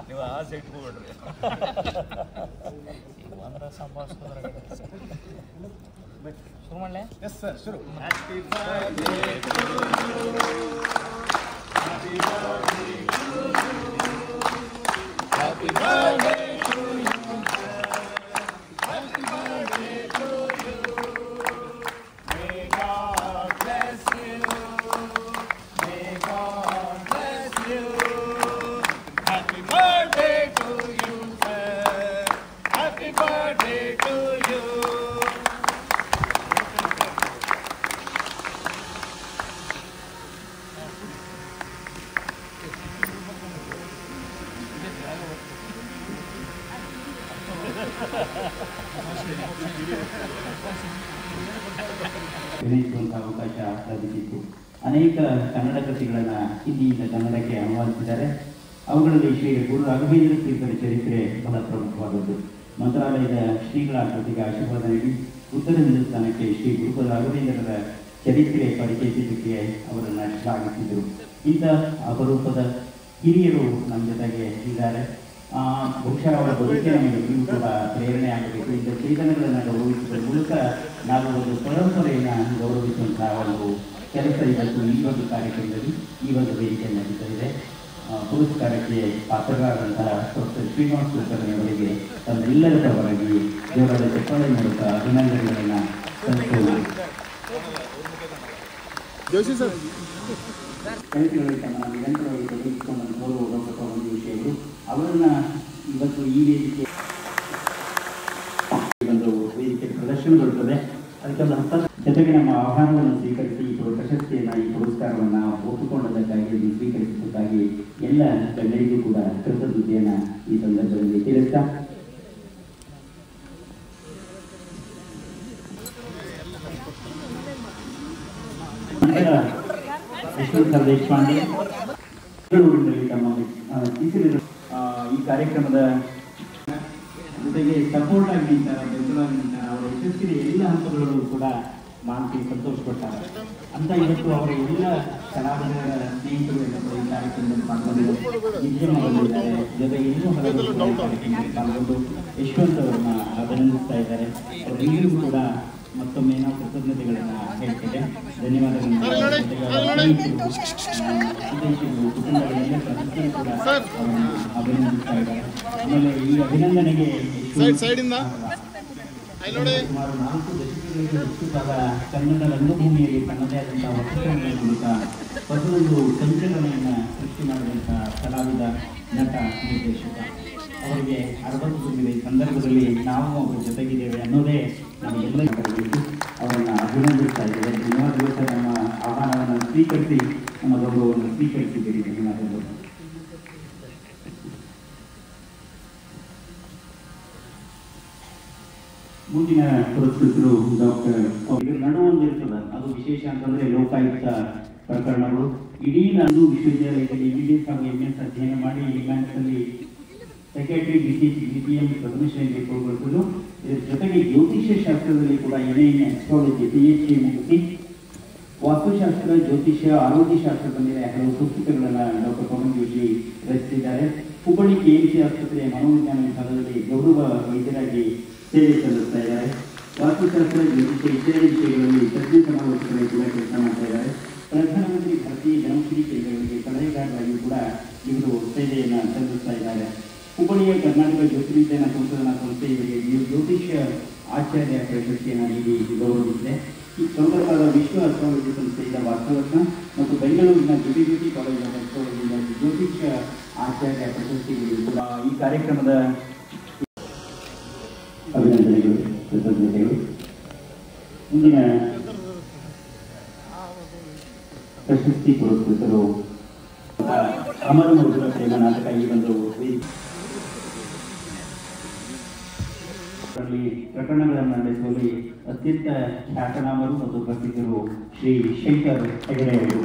ನೀವು ಆಸೆ ಇಟ್ಕೊಬಿಡ್ರಿ. ಒಂದ ಸಂಭಾಷಣೆ ಶುರು ಮಾಡಲೇ? ಎಸ್ ಸರ್, ಶುರು. Happy birthday to you. Happy birthday to you. May God bless you. May God bless you. Happy birthday to you, sir. Happy birthday to you. ಬೆಳೆಯುವಂತಹ ಅವಕಾಶ ಲಭಿಸಿತ್ತು. ಅನೇಕ ಕನ್ನಡ ಕೃತಿಗಳನ್ನು ಹಿಂದಿಯಿಂದ ಕನ್ನಡಕ್ಕೆ ಅನುವಾದಿಸಿದ್ದಾರೆ. ಅವುಗಳಲ್ಲಿ ಶ್ರೀ ಗುರು ರಾಘವೇಂದ್ರ ತೀರ್ಥರ ಚರಿತ್ರೆ ಬಹಳ ಪ್ರಮುಖವಾದದ್ದು. ಮಂತ್ರಾಲಯದ ಶ್ರೀಗಳ ಕೃತಿಗೆ ಆಶೀರ್ವಾದ ನೀಡಿ ಉತ್ತರ ಹಿಂದೂಸ್ತಾನಕ್ಕೆ ಶ್ರೀ ಗುರು ರಾಘವೇಂದ್ರರ ಚರಿತ್ರೆ ಪರಿಚಯಿಸಿದ್ದಕ್ಕೆ ಅವರನ್ನು ಶ್ಲಾಘಿಸಿದರು. ಇಂಥ ಅಪರೂಪದ ಹಿರಿಯರು ನಮ್ಮ ಜೊತೆಗೆ ಇದ್ದಾರೆ. ಬಹುಶಃ ಅವರ ಬದುಕಿನ ನಮಗೆ ನೀವು ಕೂಡ ಪ್ರೇರಣೆ ಆಗಬೇಕು. ಇಂಥ ಚೈತನ್ಯಗಳನ್ನು ಗೌರವಿಸುವ ಮೂಲಕ ನಾವು ಒಂದು ಪರಂಪರೆಯನ್ನು ಗೌರವಿಸುವಂತಹ ಒಂದು ಕೆಲಸ ಇವತ್ತು ಈ ಒಂದು ಕಾರ್ಯಕ್ರಮದಲ್ಲಿ ಈ ಒಂದು ವೇದಿಕೆ ನಡೀತಾ ಇದೆ. ಪುರಸ್ಕಾರಕ್ಕೆ ಪಾತ್ರರಾದಂತಹ ಡಾಕ್ಟರ್ ಶ್ರೀನಿವಾಸ ಕುಲಕರ್ಣಿ ಅವರಿಗೆ ತಮ್ಮೆಲ್ಲರ ಪರವಾಗಿ ಜೋರಾದ ಚಪ್ಪಾಳೆ ಮೂಲಕ ಅಭಿನಂದನೆಗಳನ್ನು ಸಲ್ಲಿಸೋದು. ಕಲಿಕೆಗಳಲ್ಲಿ ತಮ್ಮ ನಿರಂತರವಾಗಿ ತೊಡಗಿಸಿಕೊಂಡಂಥವರು ಡಾಕ್ಟರ್ ಪವನ್ ಜೋಶಿ ಅವರು. ಅವರನ್ನ ಇವತ್ತು ಈ ವೇದಿಕೆ ಒಂದು ವೇದಿಕೆ ಪ್ರದರ್ಶನಗೊಳ್ಳುತ್ತದೆ. ಅದಕ್ಕೆ ಒಂದು ಜೊತೆಗೆ ನಮ್ಮ ಆಹ್ವಾನವನ್ನು ಸ್ವೀಕರಿಸಿ ಈ ಪ್ರಶಸ್ತಿಯನ್ನು, ಈ ಪುರಸ್ಕಾರವನ್ನು ಒಪ್ಪಿಕೊಂಡದಕ್ಕಾಗಿ, ಸ್ವೀಕರಿಸಿದ್ದಕ್ಕಾಗಿ ಎಲ್ಲ ಗಣ್ಯರಿಗೂ ಕೂಡ ಕೃತಜ್ಞತೆಯನ್ನು ಈ ಸಂದರ್ಭದಲ್ಲಿ ತಿಳಿಸ್ತಾ, ಯಶವಂತ ದೇಶಪಾಂಡೆ ತಮ್ಮ ಈ ಕಾರ್ಯಕ್ರಮದ ಜೊತೆಗೆ ಸಪೋರ್ಟ್ ಆಗಿ ನಿಂತಾರ, ಬೆಂಬಲವಾಗಿ ನಿಂತಾರ. ಅವರ ಯಶಸ್ಸಿನ ಎಲ್ಲ ಹಂತಗಳಲ್ಲೂ ಕೂಡ ಮಾನಸಿಕ ಸಂತೋಷ ಕೊಟ್ಟಾರೆ ಅಂತ ಇವತ್ತು ಅವರ ಎಲ್ಲ ಕಲಾವಿದರ ಸ್ನೇಹಿತರು ಎಲ್ಲ ಈ ಕಾರ್ಯಕ್ರಮದಲ್ಲಿ ಪಾಲ್ಗೊಂಡಿದ್ದಾರೆ. ಜೊತೆಗೆ ಇನ್ನೂ ಹಲವು ಕಾರ್ಯಕ್ರಮದಲ್ಲಿ ಪಾಲ್ಗೊಂಡು ಯಶವಂತ್ ಅವರನ್ನ ಅಭಿನಂದಿಸ್ತಾ ಇದ್ದಾರೆ. ಅವರೆಲ್ಲರಿಗೂ ಕೂಡ ಮತ್ತೊಮ್ಮೆ ನಾವು ಕೃತಜ್ಞತೆಗಳನ್ನು ಹೇಳ್ತೇವೆ. ಧನ್ಯವಾದಗಳನ್ನು ಕುಟುಂಬಗಳೆಲ್ಲ ಪ್ರತಿಯೊಂದು ಕೂಡ ಅಭಿನಂದಿಸ್ತಾ ಇದ್ದಾರೆ. ಆಮೇಲೆ ಈ ಅಭಿನಂದನೆಗೆ ಸುಮಾರು 4 ದಶಕಗಳಿಗೂ ಹೆಚ್ಚು ಕಾಲ ಕನ್ನಡ ರಂಗಭೂಮಿಯಲ್ಲಿ ತನ್ನದೇ ಆದಂತಹ ವಸತಿಗಳ ಮೂಲಕ ಹೊಸದೊಂದು ಸಂಚಲನೆಯನ್ನು ಸೃಷ್ಟಿ ಮಾಡಿದಂತಹ ಕಲಾವಿದ, ನಟ, ನಿರ್ದೇಶಕ. ಅವರಿಗೆ 60 ತುಂಬಿದ ಈ ಸಂದರ್ಭದಲ್ಲಿ ನಾವು ಅವರ ಜೊತೆಗಿದ್ದೇವೆ ಅನ್ನೋದೇ ನಮಗೆಲ್ಲ ಬರಬೇಕು. ಅವರನ್ನು ಅಭಿನಂದಿಸ್ತಾ ಇದ್ದೇವೆ. ಧನ್ಯವಾದಗಳು ಸರ್. ನಮ್ಮ ಆಹ್ವಾನವನ್ನು ಸ್ವೀಕರಿಸಿ, ನಮ್ಮ ಗೌರವವನ್ನು ಸ್ವೀಕರಿಸಿದ್ದೀರಿ. ಧನ್ಯವಾದಗಳು. ಮುಂದಿನ ಪುರಸ್ಕೃತರು ಡಾಕ್ಟರ್ ನಡುವೊಂದಿರ್ತದೆ. ಅದು ವಿಶೇಷ ಅಂತಂದ್ರೆ ಲೋಕಾಯುಕ್ತ ಪ್ರಕರಣಗಳು. ಇಡೀ ನಂದು ವಿಶ್ವವಿದ್ಯಾಲಯದಲ್ಲಿ MBBS ಹಾಗೂ MS ಅಧ್ಯಯನ ಮಾಡಿ ಲಿಮ್ಯಾನ್ಸ್ನಲ್ಲಿ ಸೆಕ್ರೆಟರಿ BPM ಪ್ರಥಮ ಶ್ರೇಣಿಗೆ ಕೊಡುವುದು. ಇದರ ಜೊತೆಗೆ ಜ್ಯೋತಿಷ್ಯ ಶಾಸ್ತ್ರದಲ್ಲಿ ಕೂಡ NIN ಆಸ್ಟ್ರಾಲಜಿ PhD ಮುಗಿಸಿ ವಾಸ್ತುಶಾಸ್ತ್ರ, ಜ್ಯೋತಿಷ್ಯ, ಆರೋಗ್ಯ ಶಾಸ್ತ್ರದ ಮೇಲೆ ಹಲವು ಪುಸ್ತಕಗಳನ್ನು ಡಾಕ್ಟರ್ ಪವನ್ ಜೋಶಿ ರಚಿಸಿದ್ದಾರೆ. ಹುಬ್ಬಳ್ಳಿ KMC ಆಸ್ಪತ್ರೆಯ ಮನೋವಿಜ್ಞಾನ ವಿಭಾಗದಲ್ಲಿ ಗೌರವ ವೈದ್ಯರಾಗಿ ಸೇವೆ ಸಲ್ಲಿಸ್ತಾ ಇದ್ದಾರೆ. ವಾಸ್ತುಶಾಸ್ತ್ರ, ಜ್ಯೋತಿಷ್ಯ ಇತ್ಯಾದಿ ವಿಷಯಗಳಲ್ಲಿ ತಜ್ಞ ಸಮಾಲೋಚಕರಾಗಿ ಕೂಡ ಕೆಲಸ ಮಾಡ್ತಾ ಇದ್ದಾರೆ. ಪ್ರಧಾನಮಂತ್ರಿ ಭಾರತೀಯ ಜನೌಷಧಿ ಕೇಂದ್ರಗಳಿಗೆ ಸಲಹೆಗಾರರಾಗಿಯೂ ಕೂಡ ಇವರು ಸೇವೆಯನ್ನು ಸಲ್ಲಿಸ್ತಾ ಇದ್ದಾರೆ. ಹುಬ್ಬಳ್ಳಿಯ ಕರ್ನಾಟಕ ಜ್ಯೋತಿರ್ವಿಜ್ಞಾನ ಸಂಶೋಧನಾ ಸಂಸ್ಥೆ ಇವರಿಗೆ ಜ್ಯೋತಿಷ್ಯ ಆಚಾರ್ಯ ಪ್ರಶಸ್ತಿಯನ್ನು ನೀಡಿ ಗೌರವಿಸಿದೆ. ಈ ಸಂದರ್ಭದ ವಿಶ್ವ ಅಸ್ಟ್ರಾಲಜಿ ಸಂಸ್ಥೆಯಿಂದ ವಾಸ್ತವರ್ಷ ಮತ್ತು ಬೆಂಗಳೂರಿನ JBBT ಕಾಲೇಜ್ ಆಫ್ ಅಸ್ಟ್ರಾಲಜಿಯಿಂದ ಜ್ಯೋತಿಷ್ಯ ಆಚಾರ್ಯ ಪ್ರಶಸ್ತಿಗಳು ಕೂಡ ಈ ಕಾರ್ಯಕ್ರಮದ ಅಭಿನಂದನೆಗಳು, ಕೃತಜ್ಞತೆಗಳು. ಮುಂದಿನ ಪ್ರಶಸ್ತಿ ಪುರಸ್ಕೃತರು ಅಮರ ಮಧುರ ಪ್ರೇಮ ನಾಟಕ ಈ ಒಂದು ಪ್ರಕರಣಗಳನ್ನು ನಡೆಸುವಲ್ಲಿ ಅತ್ಯಂತ ಖ್ಯಾತನಾಮರು ಮತ್ತು ಪ್ರಸಿದ್ಧರು ಶ್ರೀ ಶಂಕರ್ ಹೆಗಡೆ ಅವರು.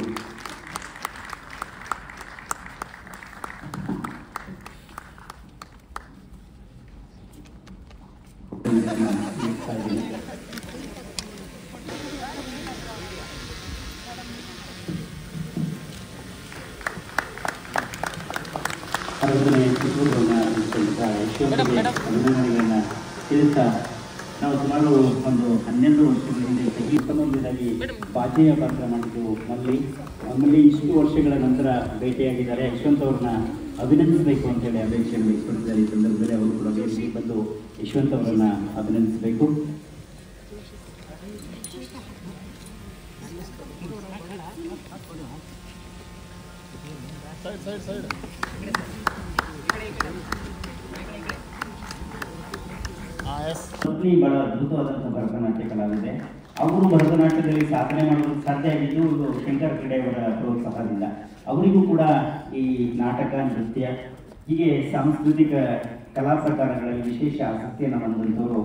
60ನೇ ಹುಟ್ಟುಹಬ್ಬವನ್ನು ಅಭಿನಂದನೆಗಳನ್ನು ತಿಳಿಸ್ತಾ ನಾವು ಸುಮಾರು ಒಂದು 12 ವರ್ಷಗಳ ಹಿಂದೆ ಚಿಕ್ಕಮಗಳೂರಿನಲ್ಲಿ ಬಾಜೆಯ ಪಾತ್ರ ಮಾಡಿದ್ದು ನಮ್ಮಲ್ಲಿ ಇಷ್ಟು ವರ್ಷಗಳ ನಂತರ ಭೇಟಿಯಾಗಿದ್ದಾರೆ. ಯಶವಂತ್ ಅವ್ರನ್ನ ಅಭಿನಂದಿಸಬೇಕು ಅಂತೇಳಿ ಅಪೇಕ್ಷೆಯನ್ನು ವ್ಯಕ್ತಪಡಿಸಿದ್ದಾರೆ. ಈ ಸಂದರ್ಭದಲ್ಲಿ ಅವರು ಕೂಡ ವೇದಿಕೆಗೆ ಬಂದು ಯಶವಂತ್ ಅವರನ್ನ ಅಭಿನಂದಿಸಬೇಕು. ಬಹಳ ಅದ್ಭುತವಾದಂತಹ ಭರತನಾಟ್ಯ ಕಲಾವಿದೆ. ಅವರು ಭರತನಾಟ್ಯದಲ್ಲಿ ಸಾಧನೆ ಮಾಡೋದು ಸಾಧ್ಯ ಆಗಿದ್ದು ಶಂಕರ್ ಖಂಡೆ ಅವರ ಪ್ರೋತ್ಸಾಹದಿಂದ. ಅವರಿಗೂ ಕೂಡ ಈ ನಾಟಕ, ನೃತ್ಯ ಹೀಗೆ ಸಾಂಸ್ಕೃತಿಕ ಕಲಾ ಪ್ರಕಾರಗಳಲ್ಲಿ ವಿಶೇಷ ಆಸಕ್ತಿಯನ್ನು ಹೊಂದಿದವರು.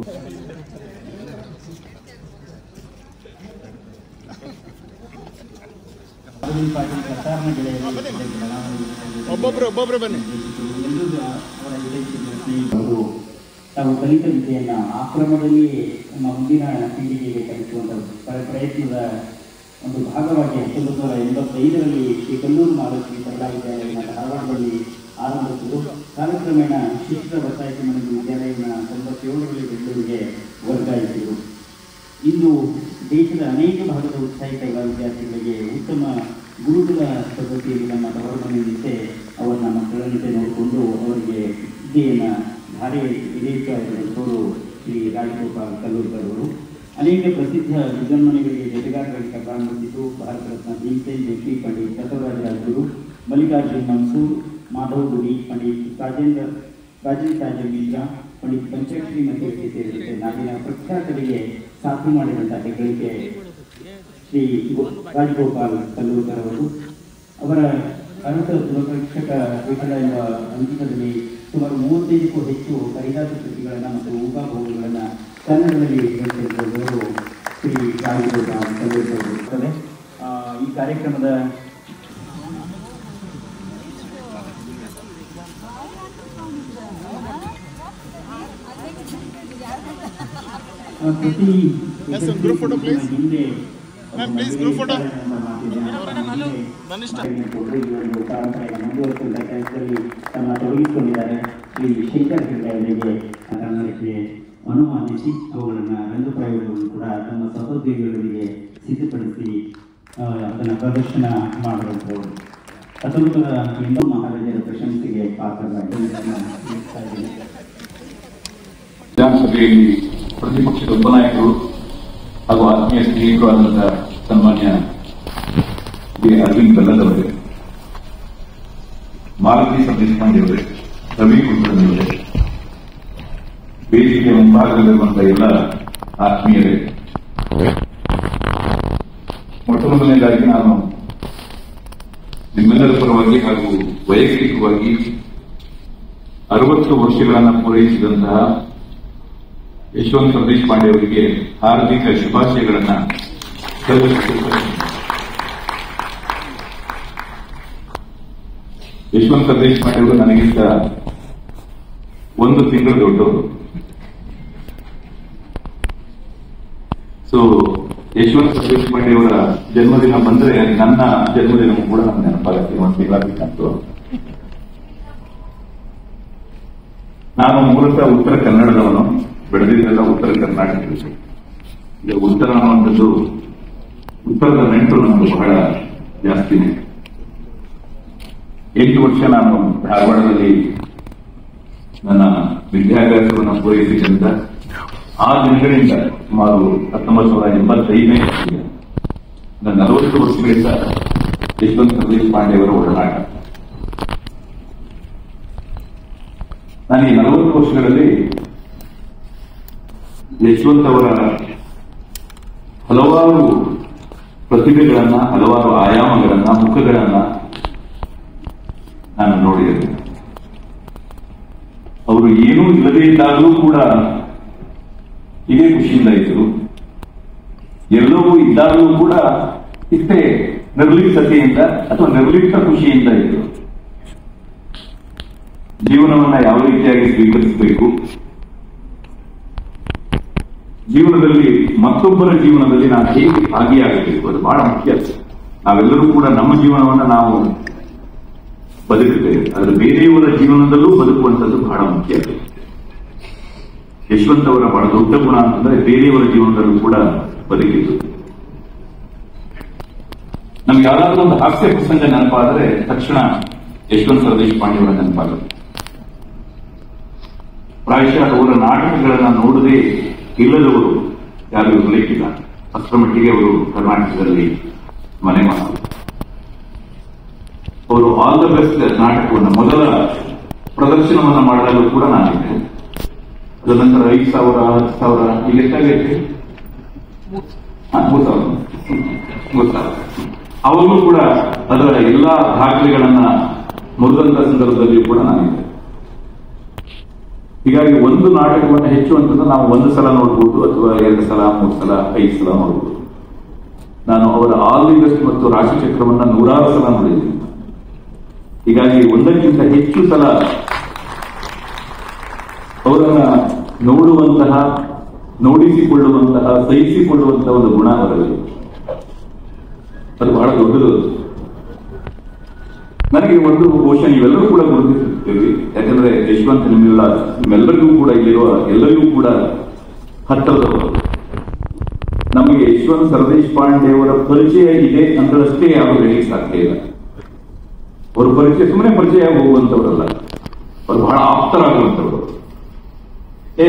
ಪ್ರಸಾರಣ ಒಬ್ಬೊಬ್ರು ಬನ್ನಿ. ತಾವು ಕಲಿತ ವಿದ್ಯೆಯನ್ನು ಆಕ್ರಮದಲ್ಲಿ ನಮ್ಮ ಮುಂದಿನ ಪೀಳಿಗೆಗೆ ಕಲಿಸುವಂಥ ಪ್ರಯತ್ನದ ಒಂದು ಭಾಗವಾಗಿ 1985ರಲ್ಲಿ ಶ್ರೀ ಕಲ್ಲೂರು ಮಹಾಲಕ್ಷ್ಮಿ ಕನ್ನಡ ವಿದ್ಯಾಲಯವನ್ನು ಧಾರವಾಡದಲ್ಲಿ ಆರಂಭಿಸಿದ್ದು, ಕಾಲಕ್ರಮೇಣ ಶಿಕ್ಷಕ ಬಸಾಯಿತ ಮನೆಯ ವಿದ್ಯಾಲಯವನ್ನು 97ರಲ್ಲಿ ಬೆಂಗಳೂರಿಗೆ ವರ್ಗಾಯಿಸಿದರು. ಇಂದು ದೇಶದ ಅನೇಕ ಭಾಗದ ಉತ್ಸಾಹಿತ ವಿದ್ಯಾರ್ಥಿಗಳಿಗೆ ಉತ್ತಮ ಗುರುಕುಲ ಪದ್ಧತಿಯಲ್ಲಿ ನಮ್ಮ ತವರುಮನೆಯಂತೆ ಅವರನ್ನ ಮಕ್ಕಳಂತೆ ನೋಡಿಕೊಂಡು ಅವರಿಗೆ ವಿದ್ಯೆಯನ್ನು ಧಾರೆ ಹಿಡಿಯುತ್ತಾ ಇರುವಂಥವರು ಶ್ರೀ ರಾಜಗೋಪಾಲ್ ಕಲ್ಲೂರ್ಕರ್ ಅವರು. ಅನೇಕ ಪ್ರಸಿದ್ಧ ವಿದ್ವಾನ್ಮನೆಗಳಿಗೆ ಜತೆಗಾರರಿಗೆ ಪ್ರಾರಂಭಿಸಿದ್ದು ಭಾರತ ರತ್ನ ಭೀಮಸೇನ್ ಜೋಶಿ, ಪಂಡಿತ್ ಬಸವರಾಜ ರಾಜಗುರು, ಮಲ್ಲಿಕಾರ್ಜುನ್ ಮನ್ಸೂರ್, ಮಾಧವ್ ಗುಡಿ, ಪಂಡಿತ್ ರಾಜೇಂದ್ರ ಮಿಶ್ರಾ, ಪಂಡಿತ್ ಪಂಚಶ್ರೀ ಮಧ್ಯಕ್ಕೆ ಸೇರಿದಂತೆ ನಾಡಿನ ಪ್ರಖ್ಯಾತರಿಗೆ ಸಾಥಿ ಮಾಡಿದಂಥ ಹೆಗ್ಗಳಿಕೆ ಶ್ರೀ ರಾಜಗೋಪಾಲ್ ಕಲ್ಲೂರ್ಕರ್ ಅವರು. ಅವರ ಅರ್ಥ ಶಿಕ್ಷಕ ಪೀಠದ ಎಂಬ ಅಂಕಿತದಲ್ಲಿ ಸುಮಾರು 35ಕ್ಕೂ ಹೆಚ್ಚು ಕೈಲಾಸ ಕೃತಿಗಳನ್ನು ಮತ್ತು ಉಪಭೋಗಗಳನ್ನು ಕನ್ನಡದಲ್ಲಿ ಹೇಳಿರುವವರು ಶ್ರೀ ರಾಜಗೋಪಾಲ್ ಕಲ್ಲೂರ್ಕರ್ ಇರುತ್ತದೆ. ಈ ಕಾರ್ಯಕ್ರಮದ ಹಿಂದೆ ಮುಂದುವರಿಸಿದ ಕೆಲಸದಲ್ಲಿ ತಮ್ಮ ತೊಡಗಿಸಿಕೊಂಡಿದ್ದಾರೆ. ಶ್ರೀ ಶಂಕರ್ ಖಂಡೆ ಅವರಿಗೆ ಕನ್ನಡಕ್ಕೆ ಅನುವಾದಿಸಿ ಅವುಗಳನ್ನು ರಂಗಪ್ರಯೋಗಗಳನ್ನು ಕೂಡ ತಮ್ಮ ಸಹೋದ್ಯೋಗಿಗಳಿಗೆ ಸಿದ್ಧಪಡಿಸಿ ಅದನ್ನು ಪ್ರದರ್ಶನ ಮಾಡುವಂಥವರು. 1980 ಮಹಾರಾಜರ ಪ್ರಶಂಸೆಗೆ ಪಾತ್ರರಾಗಿ ವಿಧಾನಸಭೆಯಲ್ಲಿ ಪ್ರತಿಪಕ್ಷದ ಉಪನಾಯಕರು ಹಾಗೂ ಆತ್ಮೀಯ ಸ್ನೇಹಿತರು ಆದಂತಹ ಸನ್ಮಾನ್ಯ ಅರವಿಂದ್ ಬೆಲ್ಲದವರೇ, ಮಾರುತಿ ಸತೀಶ್ ಪಾಂಡೆಯವರೇ, ರವಿ ಕುಲಕರ್ಣಿಯವರೇ, ವೇದಿಕೆ ಮುಂಭಾಗದಲ್ಲಿರುವಂತಹ ಎಲ್ಲ ಆತ್ಮೀಯರೇ, ಮೊಟ್ಟ ಮೊದಲನೇದಾಗಿ ನಾನು ನಿಮ್ಮೆಲ್ಲರ ಪರವಾಗಿ ಹಾಗೂ ವೈಯಕ್ತಿಕವಾಗಿ 60 ವರ್ಷಗಳನ್ನು ಪೂರೈಸಿದಂತಹ ಯಶವಂತ್ ಸತೀಶ್ ಪಾಂಡೆ ಅವರಿಗೆ ಹಾರ್ದಿಕ ಶುಭಾಶಯಗಳನ್ನು ಸಲ್ಲಿಸುತ್ತೇನೆ. ಯಶವಂತ್ ಸತೀಶ್ ಪಾಂಡೆ ಅವರು ನನಗಿಂತ 1 ತಿಂಗಳು ದೊಡ್ಡವರು. ಸೊ ಯಶವಂತ್ ಸತೀಶ್ ಪಾಂಡೆ ಅವರ ಜನ್ಮದಿನ ಬಂದ್ರೆ ನನ್ನ ಜನ್ಮದಿನ ಕೂಡ ನನ್ನ ನೆನಪಾಗುತ್ತೆ. 1 ತಿಂಗಳಾಗಿತ್ತು. ನಾನು ಮೂಲತಃ ಉತ್ತರ ಕನ್ನಡದವನು, ಬೆಳೆದಿದ್ದೆಲ್ಲ ಉತ್ತರ ಕರ್ನಾಟಕ. ಈಗ ಉತ್ತರ ಅನ್ನುವಂಥದ್ದು, ಉತ್ತರದ ನೆಂಟು ನಮ್ಮದು ಬಹಳ ಜಾಸ್ತಿನೇ. 8 ವರ್ಷ ನಾನು ಧಾರವಾಡದಲ್ಲಿ ನನ್ನ ವಿದ್ಯಾಭ್ಯಾಸವನ್ನು ಪೂರೈಸಿದಂತ ಆ ದಿನಗಳಿಂದ ಸುಮಾರು 1985ನೇ 40 ವರ್ಷಗಳಿಂದ ಯಶವಂತ್ ಸತೀಶ್ ಪಾಂಡೆಯವರ ಒಡನಾಟ. ನಾನು ಈ 40 ವರ್ಷಗಳಲ್ಲಿ ಯಶವಂತ್ ಅವರ ಹಲವಾರು ಪ್ರತಿಭೆಗಳನ್ನ, ಹಲವಾರು ಆಯಾಮಗಳನ್ನ, ಮುಖಗಳನ್ನ ನಾನು ನೋಡಿದ್ದೇನೆ. ಅವರು ಏನೂ ಇಲ್ಲದೇ ಇದ್ದಾಗಲೂ ಕೂಡ ಇದೇ ಖುಷಿಯಿಂದ ಇದ್ದರು. ಎಲ್ಲವೂ ಇದ್ದಾಗಲೂ ಕೂಡ ಇಷ್ಟೇ ನಿರ್ಲಿಪ್ತತೆಯಿಂದ ಅಥವಾ ನಿರ್ಲಿಪ್ತ ಖುಷಿಯಿಂದ ಇದ್ದರು. ಜೀವನವನ್ನ ಯಾವ ರೀತಿಯಾಗಿ ಸ್ವೀಕರಿಸಬೇಕು, ಜೀವನದಲ್ಲಿ ಮತ್ತೊಬ್ಬರ ಜೀವನದಲ್ಲಿ ನಾವು ಹೇಗೆ ಭಾಗಿಯಾಗಬೇಕು, ಅದು ಬಹಳ ಮುಖ್ಯ. ನಾವೆಲ್ಲರೂ ಕೂಡ ನಮ್ಮ ಜೀವನವನ್ನು ನಾವು ಬದುಕುತ್ತೇವೆ. ಆದರೆ ಬೇರೆಯವರ ಜೀವನದಲ್ಲೂ ಬದುಕುವಂಥದ್ದು ಬಹಳ ಮುಖ್ಯ. ಯಶವಂತ್ ಅವರ ಬಹಳ ದೊಡ್ಡ ಗುಣ ಅಂತಂದ್ರೆ ಬೇರೆಯವರ ಜೀವನದಲ್ಲೂ ಕೂಡ ಬದುಕಿದ್ದು. ನಮ್ಗೆ ಯಾವ್ದಾದ್ರು ಒಂದು ಹಾಸ್ಯ ಪ್ರಸಂಗ ನೆನಪಾದರೆ ತಕ್ಷಣ ಯಶವಂತ್ ದೇಶಪಾಂಡೆ ಅವರ ನೆನಪಾಗುತ್ತೆ. ಪ್ರಾಯಶಃ ಅವರ ನಾಟಕಗಳನ್ನ ನೋಡದೆ ಇಲ್ಲದವರು ಯಾರು ಇರಲಿಕ್ಕಿಲ್ಲ. ಅಷ್ಟರ ಮಟ್ಟಿಗೆ ಅವರು ಕರ್ನಾಟಕದಲ್ಲಿ ಮನೆ ಮಾಡಿದರು. ಅವರು ಆಲ್ ದ ಬೆಸ್ಟ್ ನಾಟಕವನ್ನು ಮೊದಲ ಪ್ರದರ್ಶನವನ್ನು ಮಾಡಿದಾಗಲೂ ಕೂಡ ನಾನಿದ್ದೆ. ಅದರ ನಂತರ 5,000, 10,000 ಈಗ ಎಷ್ಟಾಗೈತೆ? 3,000. ಅವಾಗಲೂ ಕೂಡ ಅದರ ಎಲ್ಲಾ ದಾಖಲೆಗಳನ್ನ ಮುರಿದಂತ ಸಂದರ್ಭದಲ್ಲಿಯೂ ಕೂಡ ನಾನಿದ್ದೆ. ಹೀಗಾಗಿ ಒಂದು ನಾಟಕವನ್ನು ಹೆಚ್ಚು ಅಂತಂದ್ರೆ ನಾವು 1 ಸಲ ನೋಡ್ಬೋದು, ಅಥವಾ 2 ಸಲ, 3 ಸಲ, 5 ಸಲ ನೋಡ್ಬೋದು. ನಾನು ಅವರ ಆಲ್ ದಿ ಬೆಸ್ಟ್ ಮತ್ತು ರಾಶಿಚಕ್ರವನ್ನ 100 ಸಲ ನೋಡಿದ್ದೀನಿ. ಹೀಗಾಗಿ ಒಂದಕ್ಕಿಂತ ಹೆಚ್ಚು ಸಲ ಅವರನ್ನ ನೋಡುವಂತಹ, ನೋಡಿಸಿಕೊಳ್ಳುವಂತಹ, ಸಹಿಸಿಕೊಳ್ಳುವಂತಹ ಒಂದು ಗುಣ ಅವರಲ್ಲಿ. ಅದು ಬಹಳ ದೊಡ್ಡದು. ನನಗೆ ಒಂದು ಬಹುಶಃ ನೀವೆಲ್ಲರೂ ಕೂಡ ಗುರುತಿಸುತ್ತೇವೆ. ಯಾಕಂದ್ರೆ ಯಶವಂತ್ ನಿಮ್ಮೆಲ್ಲರಿಗೂ ಕೂಡ ಇಲ್ಲಿರುವ ಎಲ್ಲರಿಗೂ ಕೂಡ ಹತ್ತಿರದವರು. ನಮಗೆ ಯಶವಂತ್ ಸರ್ದೇಶಪಾಂಡೆ ಅವರ ಪರಿಚಯ ಇದೆ ಅಂತಷ್ಟೇ ಯಾರು ಹೇಳಿ ಸಾಧ್ಯ ಇಲ್ಲ. ಅವರ ಪರಿಚಯ ಸುಮ್ಮನೆ ಪರಿಚಯ ಹೋಗುವಂತವರಲ್ಲ, ಅವರು ಬಹಳ ಆಪ್ತರಾಗುವಂತವರು.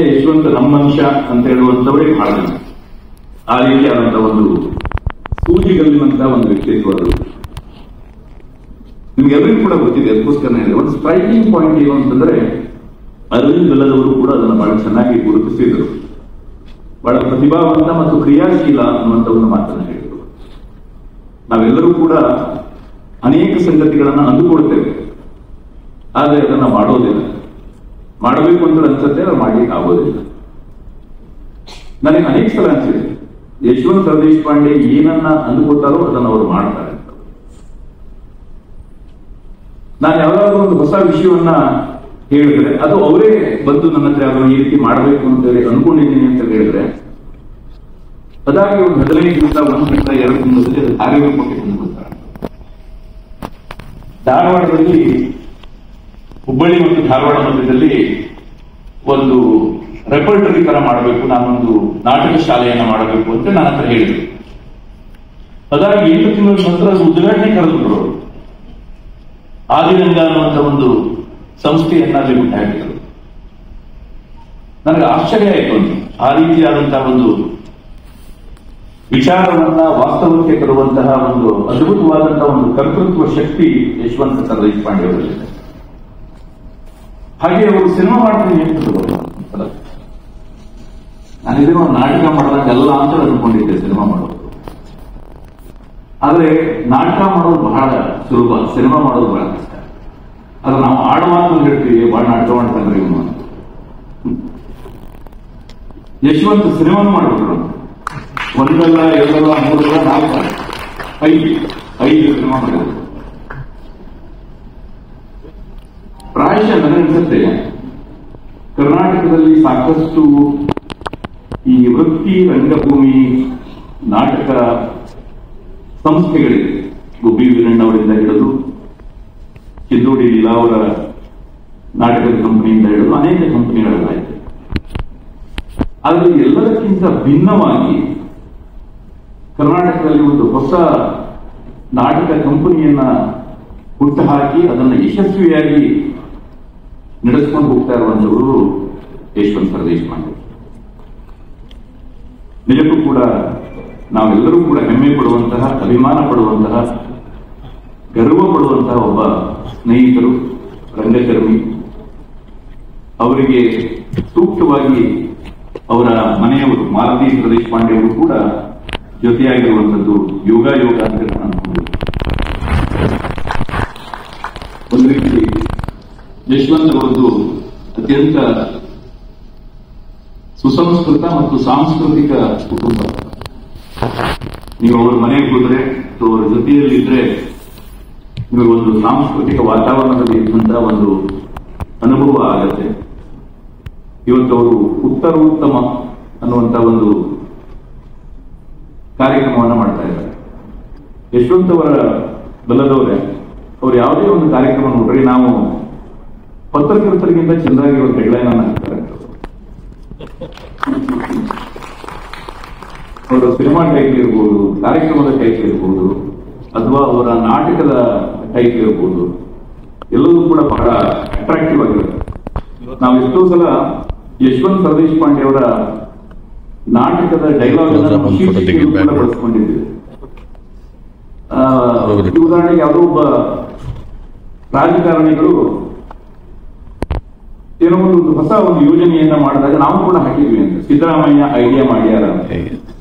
ಯಶವಂತ್ ನಮ್ಮ ಮನುಷ್ಯ ಅಂತ ಹೇಳುವಂತವರೇ ಬಹಳ ಜನ. ಆ ರೀತಿಯಾದಂತಹ ಒಂದು ಸೂಜಿಗಲ್ಲಿನಂತಹ ಒಂದು ವ್ಯಕ್ತಿತ್ವ ಅದು. ನಿಮ್ಗೆಲ್ಲರಿಗೂ ಕೂಡ ಗೊತ್ತಿದೆ. ಅದಕ್ಕೋಸ್ಕರ ಹೇಳಿದೆ, ಒಂದು ಸ್ಟ್ರೈಕಿಂಗ್ ಪಾಯಿಂಟ್ ಏನು ಅಂತಂದ್ರೆ ಅರವಿಂದ್ ಬೆಲ್ಲದವರು ಕೂಡ ಅದನ್ನು ಬಹಳ ಚೆನ್ನಾಗಿ ಗುರುತಿಸಿದರು. ಬಹಳ ಪ್ರತಿಭಾವಂತ ಮತ್ತು ಕ್ರಿಯಾಶೀಲ ಅನ್ನುವಂಥ ಒಂದು ಮಾತನ್ನು ಹೇಳಿದರು. ನಾವೆಲ್ಲರೂ ಕೂಡ ಅನೇಕ ಸಂಗತಿಗಳನ್ನು ಅಂದುಕೊಳ್ತೇವೆ, ಆದರೆ ಅದನ್ನ ಮಾಡೋದಿಲ್ಲ. ಮಾಡಬೇಕು ಅಂತ ಅನ್ಸುತ್ತೆ, ಅದು ಮಾಡ್ಲಿಕ್ಕೆ ಆಗೋದಿಲ್ಲ. ನನಗೆ ಅನೇಕ ಸಲ ಅನ್ಸಿದೆ, ಯಶವಂತ್ ಸರ್ದೇಶಪಾಂಡೆ ಏನನ್ನ ಅಂದುಕೊಳ್ತಾರೋ ಅದನ್ನು ಅವರು ಮಾಡ್ತಾರೆ. ನಾನು ಯಾವ್ದಾದ್ರು ಒಂದು ಹೊಸ ವಿಷಯವನ್ನ ಹೇಳಿದ್ರೆ ಅದು ಅವರೇ ಬಂದು ನನ್ನ ಹತ್ರ ಯಾವ್ದೋ ಈ ರೀತಿ ಮಾಡಬೇಕು ಅಂತ ಹೇಳಿ ಅನ್ಕೊಂಡಿದ್ದೀನಿ ಅಂತ ಹೇಳಿದ್ರೆ ಅದಾಗಿ ಒಂದು 15 ದಿವಸ, 1 ದಿವಸ, 2 ದಿವಸದಲ್ಲಿ ಕಾರ್ಯರೂಪಕ್ಕೆ ತಂದುಕೊಳ್ತಾರೆ. ಧಾರವಾಡದಲ್ಲಿ, ಹುಬ್ಬಳ್ಳಿ ಮತ್ತು ಧಾರವಾಡ ಮಧ್ಯದಲ್ಲಿ ಒಂದು ರೆಪರ್ಟರಿ ತರ ಮಾಡಬೇಕು, ನಾನೊಂದು ನಾಟಕ ಶಾಲೆಯನ್ನ ಮಾಡಬೇಕು ಅಂತ ನನ್ನ ಹತ್ರ ಹೇಳಿದ್ರು. ಅದಾಗಿ 8 ತಿಂಗಳ ನಂತರ ಅದು ಉದ್ಘಾಟನೆ ಕರೆದ್ರು. ಆದಿರಂಗ ಅನ್ನುವಂಥ ಒಂದು ಸಂಸ್ಥೆಯನ್ನ ಅಲ್ಲಿ ಹಾಕಿದರು. ನನಗೆ ಆಶ್ಚರ್ಯ ಆಯಿತು. ಆ ರೀತಿಯಾದಂತಹ ಒಂದು ವಿಚಾರವನ್ನ ವಾಸ್ತವಕ್ಕೆ ತರುವಂತಹ ಒಂದು ಅದ್ಭುತವಾದಂತಹ ಒಂದು ಕರ್ತೃತ್ವ ಶಕ್ತಿ ಯಶವಂತ್ ಸರ್ದೇಶಪಾಂಡೆ ಅವರಲ್ಲಿದೆ. ಹಾಗೆ ಅವರು ಸಿನಿಮಾ ಮಾಡ್ತೀನಿ ಅಂತ ನಾನಿದೇನೋ ನಾಟಕ ಮಾಡೋದಕ್ಕೆಲ್ಲ ಅಂತ ಅಂದ್ಕೊಂಡಿದ್ದೆ ಸಿನಿಮಾ ಮಾಡೋದು. ಆದ್ರೆ ನಾಟಕ ಮಾಡೋದು ಬಹಳ ಸುಲಭ, ಸಿನಿಮಾ ಮಾಡೋದು ಬಹಳ ಕಷ್ಟ. ಆದ್ರೆ ನಾವು ಆಡುವಾಗ ಹೇಳ್ತೀವಿ, ಬಹಳ ನಾಟಕ ಮಾಡ್ತಾರೆ ಇವನು. ಯಶವಂತ್ ಸಿನಿಮಾನು ಮಾಡ್ಬಿಟ್ರು. 1 ಅಲ್ಲ, 2 ಅಲ್ಲ, 3 ಅಲ್ಲ, 4 ಅಲ್ಲ, 5 ಸಿನಿಮಾ ಮಾಡಿದ್ರು. ಪ್ರಾಯಶಃ ನನಗನ್ಸುತ್ತೆ ಕರ್ನಾಟಕದಲ್ಲಿ ಸಾಕಷ್ಟು ಈ ವೃತ್ತಿ ರಂಗಭೂಮಿ ನಾಟಕ ಸಂಸ್ಥೆಗಳಿವೆ. ಗುಬ್ಬಿ ವೀರಣ್ಣವರಿಂದ ಹಿಡಿದು ಚಿದ್ದೋಡಿ ಲೀಲಾ ಅವರ ನಾಟಕದ ಕಂಪನಿಯಿಂದ ಹಿಡಿದು ಅನೇಕ ಕಂಪನಿಗಳೆಲ್ಲ ಇದೆ. ಆದರೆ ಎಲ್ಲದಕ್ಕಿಂತ ಭಿನ್ನವಾಗಿ ಕರ್ನಾಟಕದಲ್ಲಿ ಒಂದು ಹೊಸ ನಾಟಕ ಕಂಪನಿಯನ್ನ ಹುಟ್ಟುಹಾಕಿ ಅದನ್ನು ಯಶಸ್ವಿಯಾಗಿ ನಡೆಸಿಕೊಂಡು ಹೋಗ್ತಾ ಇರುವಂತವರು ಯಶವಂತ್ ಸರ್ದೇಶಪಾಂಡೆ. ನಿಜಕ್ಕೂ ಕೂಡ ನಾವೆಲ್ಲರೂ ಕೂಡ ಹೆಮ್ಮೆ ಪಡುವಂತಹ, ಅಭಿಮಾನ ಪಡುವಂತಹ, ಗರ್ವ ಪಡುವಂತಹ ಒಬ್ಬ ಸ್ನೇಹಿತರು, ರಂಗಕರ್ಮಿ. ಅವರಿಗೆ ಸೂಕ್ತವಾಗಿ ಅವರ ಮನೆಯವರು ಮಾಲತಿ ಸರ್ದೇಶಪಾಂಡೆ ಅವರು ಕೂಡ ಜೊತೆಯಾಗಿರುವಂಥದ್ದು ಯೋಗ ಅಂತ ನಾನು ಒಂದು ರೀತಿ ಯಶವಂತ್ ಅವರದ್ದು ಅತ್ಯಂತ ಸುಸಂಸ್ಕೃತ ಮತ್ತು ಸಾಂಸ್ಕೃತಿಕ ಕುಟುಂಬ. ನೀವು ಅವ್ರ ಮನೆಗೆ ಹೋದ್ರೆ, ಅವರ ಜೊತೆಯಲ್ಲಿದ್ರೆ ನಿಮಗೊಂದು ಸಾಂಸ್ಕೃತಿಕ ವಾತಾವರಣದಲ್ಲಿ ಇದ್ದಂತಹ ಒಂದು ಅನುಭವ ಆಗತ್ತೆ. ಇವತ್ತು ಅವರು ಉತ್ತರೋತ್ತಮ ಅನ್ನುವಂತ ಒಂದು ಕಾರ್ಯಕ್ರಮವನ್ನು ಮಾಡ್ತಾ ಇದ್ದಾರೆ. ಯಶವಂತ್ ಅವರ ಬಲ್ಲದವರೇ ಅವ್ರು ಯಾವುದೇ ಒಂದು ಕಾರ್ಯಕ್ರಮ ನೋಡ್ರಿ, ನಾವು ಪತ್ರಕರ್ತರಿಗಿಂತ ಚೆಂದಾಗಿ ಅವ್ರ ಹೆಡ್ಲೈನ್ ಅನ್ನು ಹಾಕ್ತಾರೆ. ಅವರ ಸಿನಿಮಾ ಟೈಟ್ಲ್ ಇರ್ಬೋದು, ಕಾರ್ಯಕ್ರಮದ ಟೈಟ್ಲ್ ಇರ್ಬೋದು, ಅಥವಾ ಅವರ ನಾಟಕದ ಟೈಟ್ಲ್ ಇರ್ಬೋದು, ಎಲ್ಲವೂ ಕೂಡ ಬಹಳ ಅಟ್ರಾಕ್ಟಿವ್ ಆಗಿರುತ್ತೆ. ನಾವು ಎಷ್ಟೋ ಸಲ ಯಶವಂತ್ ಸರ್ದೇಶ್ ಪಾಂಡೆ ಅವರ ನಾಟಕದ ಡೈಲಾಗ್ ಅನ್ನು ಬಳಸ್ಕೊಂಡಿದ್ದೀವಿ. ಉದಾಹರಣೆಗೆ ಯಾವುದೋ ಒಬ್ಬ ರಾಜಕಾರಣಿಗಳು ಏನೋ ಒಂದು ಹೊಸ ಒಂದು ಯೋಜನೆಯನ್ನ ಮಾಡಿದಾಗ ನಾವು ಕೂಡ ಹಾಕಿದ್ವಿ ಅಂತ. ಸಿದ್ದರಾಮಯ್ಯ ಐಡಿಯಾ ಮಾಡ್ಯಾರ,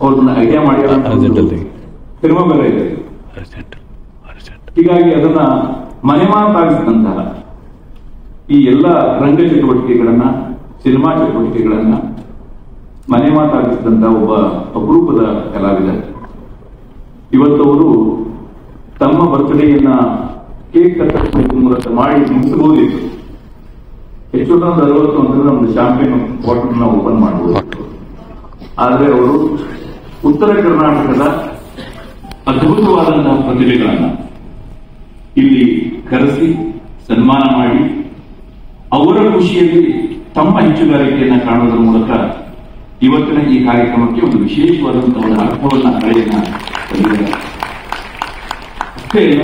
ಅವ್ರನ್ನ ಐಡಿಯಾ ಮಾಡ್ಯಾರ ಸಿನಿಮಾ ಬೇರೆ ಇದೆ. ಹೀಗಾಗಿ ಅದನ್ನ ಮನೆ ಮಾತಾಗಿಸಿದಂತಹ ಈ ಎಲ್ಲ ರಂಗ ಚಟುವಟಿಕೆಗಳನ್ನ, ಸಿನಿಮಾ ಚಟುವಟಿಕೆಗಳನ್ನ ಮನೆ ಮಾತಾಗಿಸಿದಂತಹ ಒಬ್ಬ ಅಪರೂಪದ ಕಲಾವಿದ. ಇವತ್ತವರು ತಮ್ಮ ಬರ್ತ್ಡೇಯನ್ನ ಕೇಕ್ ಕತ್ತರಿಸುವ ಮೂಲಕ ಮಾಡಿ ಮುಗಿಸಬಹುದಿತ್ತು. ಹೆಚ್ಚು ಒಂದು 60 ಅಂತಂದ್ರೆ ಒಂದು ಶಾಂಪಿಯನ್ ಬಾಟಲ್ ಓಪನ್ ಮಾಡಬಹುದು. ಆದರೆ ಅವರು ಉತ್ತರ ಕರ್ನಾಟಕದ ಅದ್ಭುತವಾದಂತಹ ಪ್ರತಿಭೆಗಳನ್ನ ಇಲ್ಲಿ ಕರೆಸಿ ಸನ್ಮಾನ ಮಾಡಿ ಅವರ ಖುಷಿಯಲ್ಲಿ ತಮ್ಮ ಹೆಚ್ಚುಗಾರಿಕೆಯನ್ನ ಕಾಣುವುದರ ಮೂಲಕ ಇವತ್ತಿನ ಈ ಕಾರ್ಯಕ್ರಮಕ್ಕೆ ಒಂದು ವಿಶೇಷವಾದಂತಹ ಒಂದು ಅರ್ಥವನ್ನ ಕಳೆಯನ್ನ ತಂದಿದ್ದಾರೆ. ಅಷ್ಟೇ ಇಲ್ಲ,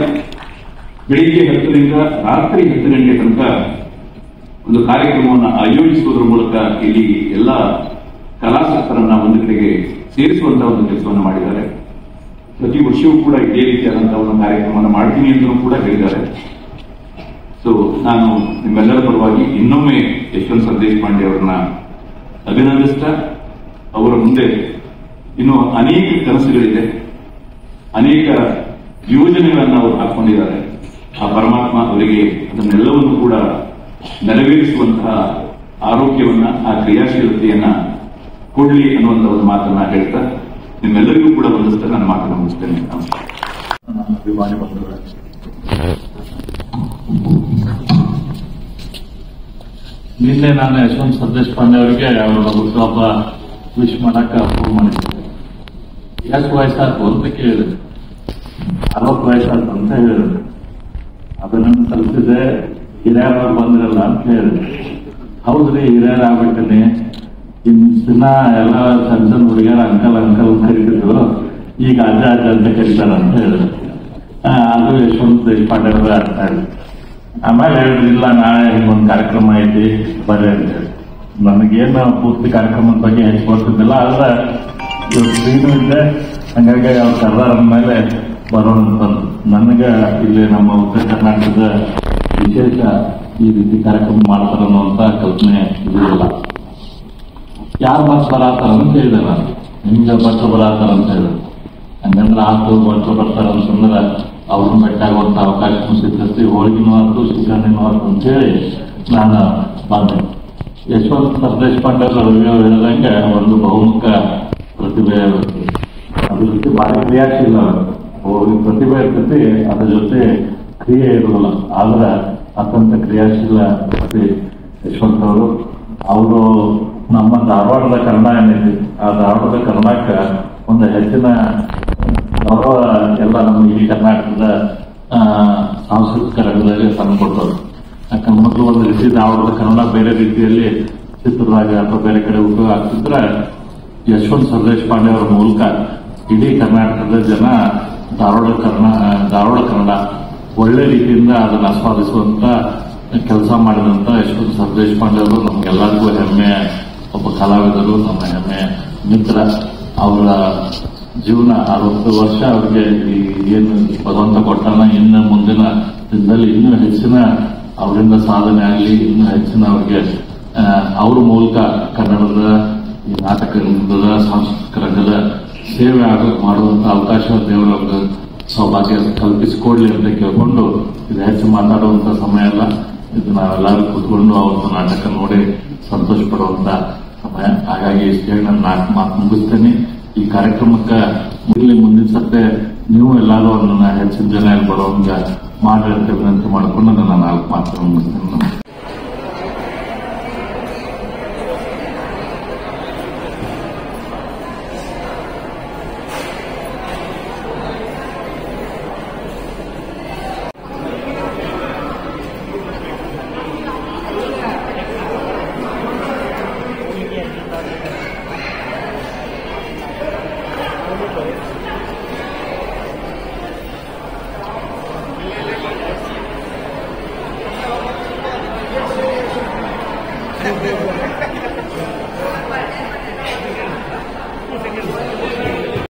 ಬೆಳಿಗ್ಗೆ 10ರಿಂದ ರಾತ್ರಿ 10 ಗಂಟೆ ತನಕ ಒಂದು ಕಾರ್ಯಕ್ರಮವನ್ನು ಆಯೋಜಿಸುವುದರ ಮೂಲಕ ಇಲ್ಲಿ ಎಲ್ಲ ಕಲಾಸಕ್ತರನ್ನ ಒಂದು ಕಡೆಗೆ ಸೇರಿಸುವಂತಹ ಒಂದು ಕೆಲಸವನ್ನು ಮಾಡಿದ್ದಾರೆ. ಪ್ರತಿ ವರ್ಷವೂ ಕೂಡ ಇದೇ ರೀತಿಯಾದಂತಹ ಒಂದು ಕಾರ್ಯಕ್ರಮವನ್ನು ಮಾಡ್ತೀನಿ ಅಂತಲೂ ಕೂಡ ಹೇಳಿದ್ದಾರೆ. ಸೊ ನಾನು ನಿಮ್ಮೆಲ್ಲರ ಪರವಾಗಿ ಇನ್ನೊಮ್ಮೆ ಯಶವಂತ್ ಸರ್ದೇಶ್ ಪಾಂಡೆ ಅವರನ್ನ ಅಭಿನಂದಿಸ್ತಾ, ಅವರ ಮುಂದೆ ಇನ್ನೂ ಅನೇಕ ಕನಸುಗಳಿದೆ, ಅನೇಕ ಯೋಜನೆಗಳನ್ನು ಅವರು ಹಾಕೊಂಡಿದ್ದಾರೆ. ಆ ಪರಮಾತ್ಮ ಅವರಿಗೆ ಅದನ್ನೆಲ್ಲವನ್ನು ಕೂಡ ನೆರವೇರಿಸುವಂತಹ ಆರೋಗ್ಯವನ್ನ, ಆ ಕ್ರಿಯಾಶೀಲತೆಯನ್ನ ಕೊಡ್ಲಿ ಅನ್ನುವಂತಹ ಒಂದು ಮಾತನ್ನ ಹೇಳ್ತಾ ನಿಮ್ಮೆಲ್ಲರಿಗೂ ಕೂಡ ವಂದಿಸ್ತಾ ನನ್ನ ಮಾತನ್ನು ಮುಗಿಸ್ತೇನೆ. ಅಭಿಮಾನಿ ಬಂಧುಗಳೇ, ನಿನ್ನೆ ನಾನು ಯಶವಂತ್ ಸರ್ದೇಶ್ ಪಾಂಡೆ ಅವರಿಗೆ ಅವರ ಹುಟ್ಟುಹಬ್ಬ ವಿಶ್ ಮಾಡಕ ಫೋನ್ ಮಾಡಿದ್ದೆ. ಎಷ್ಟು ವಯಸ್ಸಾಯ್ತು ಅಂತ ಕೇಳಿದೆ. 60 ವಯಸ್ಸಾಯ್ತು ಅಂತ ಹೇಳಿದ್ರು. ಅದನ್ನ ತಲುಪಿದೆ. ಹಿರಿಯರವ್ರು ಬಂದ್ರಲ್ಲ ಅಂತ ಹೇಳಿದೆ. ಹೌದ್ರಿ, ಹಿರಿಯರ ಆಗ್ಬೇಕನೆ. ದಿನ ಎಲ್ಲ ಸಣ್ಣ ಸಣ್ಣ ಹುಡುಗಿಯರ ಅಂಕಲ್ ಅಂಕಲ್ ಕರೀತಿದ್ರು, ಈಗ ಅಜ್ಜ ಅಜ್ಜ ಅಂತ ಕರೀತಾರ ಅಂತ ಹೇಳಿದ್ರು. ಅದು ಯಶವಂತ್ ದೇಶಪಾಂಡೆ ಅವರ ಅರ್ಥ ಆಯ್ತು. ಆಮೇಲೆ ಹೇಳಿದ್ರಿಲ್ಲ, ನಾಳೆ ಹಿಂಗೊಂದು ಕಾರ್ಯಕ್ರಮ ಐತಿ ಬರ್ರಿ ಅಂತ ಹೇಳಿ. ನನಗೇನು ಪೂರ್ತಿ ಕಾರ್ಯಕ್ರಮದ ಬಗ್ಗೆ ಹೆಚ್ಚು ಗೊತ್ತಿದ್ದಿಲ್ಲ. ಆದ್ರೆ ಇವತ್ತು ಫ್ರೀನೂ ಇದ್ದೆ, ಹಂಗಾಗಿ ಅವ್ರು ಕರ್ದಾರ ಮೇಲೆ ಬರೋಣ ಅಂತಂದು. ನನಗೆ ಇಲ್ಲಿ ನಮ್ಮ ಉತ್ತರ ಕರ್ನಾಟಕದ ವಿಶೇಷ ಈ ರೀತಿ ಕಾರ್ಯಕ್ರಮ ಮಾಡ್ತಾರ ಅನ್ನುವಂತ ಕಲ್ಪನೆ ಇರಲಿಲ್ಲ. ಯಾರು ಬಸ್ ಬರಾತಾರ ಅಂತ ಹೇಳಿದೆ ನಾನು. ನಿಮ್ಗೆ ಭಟ್ರು ಬರಾತಾರ ಅಂತ ಹೇಳಿದ್ರು. ಹಂಗಂದ್ರೆ ಆತು ಭಟ್ರು ಬರ್ತಾರ ಅಂತಂದ್ರೆ ಅವ್ರನ್ನ ಭೇಟಿಯಾಗುವಂತ ಅವಕಾಶ ಸಿಗ್ತೈತಿ. ಹೋಳಿಗೆನೂ ಆಯ್ತು, ಶಿಖರಣೆನೂ ಆಯ್ತು ಅಂತ ಹೇಳಿ ನಾನು ಬಂದೆ. ಯಶವಂತ್ ಸರ್ದೇಶ್ ಪಾಂಡೆ ರವಿ ಅವರು ಹೇಳಿದಂಗೆ ಒಂದು ಬಹುಮುಖ ಪ್ರತಿಭೆ ಇರುತ್ತೆ. ಅದ್ರ ಜೊತೆ ಭಾರಿ ಕ್ರಿಯಾಶೀಲ ಅವ್ರಿಗೆ ಪ್ರತಿಭೆ ಇರ್ತೈತಿ, ಅದ್ರ ಜೊತೆ ಕ್ರಿಯೆ ಇರೋಲ್ಲ. ಆದ್ರೆ ಅತ್ಯಂತ ಕ್ರಿಯಾಶೀಲ ಯಶವಂತ್ ಅವರು ನಮ್ಮ ಧಾರವಾಡದ ಕನ್ನಡ ಏನಿದೆ, ಆ ಧಾರವಾಡದ ಕನ್ನಡಕ್ಕೆ ಒಂದು ಹೆಚ್ಚಿನ ಗೌರವ ಎಲ್ಲ ನಮ್ಮ ಇಡೀ ಕರ್ನಾಟಕದ ಸಾಂಸ್ಕೃತಿಕ ರಂಗದಲ್ಲಿ ತಂದು ಕೊಟ್ಟರು. ಯಾಕಂದ್ರೆ ಮೊದಲು ಒಂದು ರೀತಿ ಧಾರವಾಡದ ಕನ್ನಡ ಬೇರೆ ರೀತಿಯಲ್ಲಿ ಚಿತ್ರದಾಗ ಅಥವಾ ಬೇರೆ ಕಡೆ ಉಪಯೋಗ ಆಗ್ತಿದ್ರೆ, ಯಶವಂತ್ ಸರ್ದೇಶ್ ಪಾಂಡೆ ಅವರ ಮೂಲಕ ಇಡೀ ಕರ್ನಾಟಕದ ಜನ ಧಾರವಾಡ ಕನ್ನಡ ಒಳ್ಳೆ ರೀತಿಯಿಂದ ಅದನ್ನು ಆಸ್ವಾದಿಸುವಂತ ಕೆಲಸ ಮಾಡಿದಂತ ಯಶವಂತ್ ಸರ್ದೇಶ್ ಪಾಂಡೆ ಅವರು ನಮ್ಗೆಲ್ಲರಿಗೂ ಹೆಮ್ಮೆಯ ಒಬ್ಬ ಕಲಾವಿದರು, ನಮ್ಮ ಹೆಮ್ಮೆಯ ಮಿತ್ರ. ಅವರ ಜೀವನ 60 ವರ್ಷ ಅವರಿಗೆ ಏನು ಭಗವಂತ ಕೊಟ್ಟಾನ, ಇನ್ನು ಮುಂದಿನ ದಿನದಲ್ಲಿ ಇನ್ನೂ ಹೆಚ್ಚಿನ ಅವರಿಂದ ಸಾಧನೆ ಆಗಲಿ, ಇನ್ನೂ ಹೆಚ್ಚಿನ ಅವ್ರಿಗೆ ಅವ್ರ ಮೂಲಕ ಕನ್ನಡದ ಈ ನಾಟಕ ರಂಗದ ಸಾಂಸ್ಕೃತಿಕ ರಂಗದ ಸೇವೆ ಮಾಡುವಂತ ಅವಕಾಶ ದೇವರ ಸೌಭಾಗ್ಯ ಕಲ್ಪಿಸಿಕೊಡ್ಲಿ ಅಂತ ಕೇಳ್ಕೊಂಡು, ಇದು ಹೆಚ್ಚು ಮಾತಾಡುವಂತ ಸಮಯ ಅಲ್ಲ. ಇದು ನಾವೆಲ್ಲರೂ ಕೂತ್ಕೊಂಡು ಅವ್ರದ್ದು ನಾಟಕ ನೋಡಿ ಸಂತೋಷ ಪಡುವಂತ ಸಮಯ. ಹಾಗಾಗಿ ಇಷ್ಟು ಹೇಳಿ ನಾನು 4 ಮಾತು ಮುಗಿಸ್ತೇನೆ. ಈ ಕಾರ್ಯಕ್ರಮಕ್ಕೆ ಮುಂದಿನ ಸತ್ತೆ ನೀವು ಎಲ್ಲರೂ ಅದನ್ನ ಹೆಚ್ಚಿನ ಜನ ಬರೋಂಗ ಮಾಡಿ ಅಂತ ವಿನಂತಿ ಮಾಡಿಕೊಂಡು ನನ್ನ 4 ಮಾತು ಮುಗಿಸ್ತೇನೆ.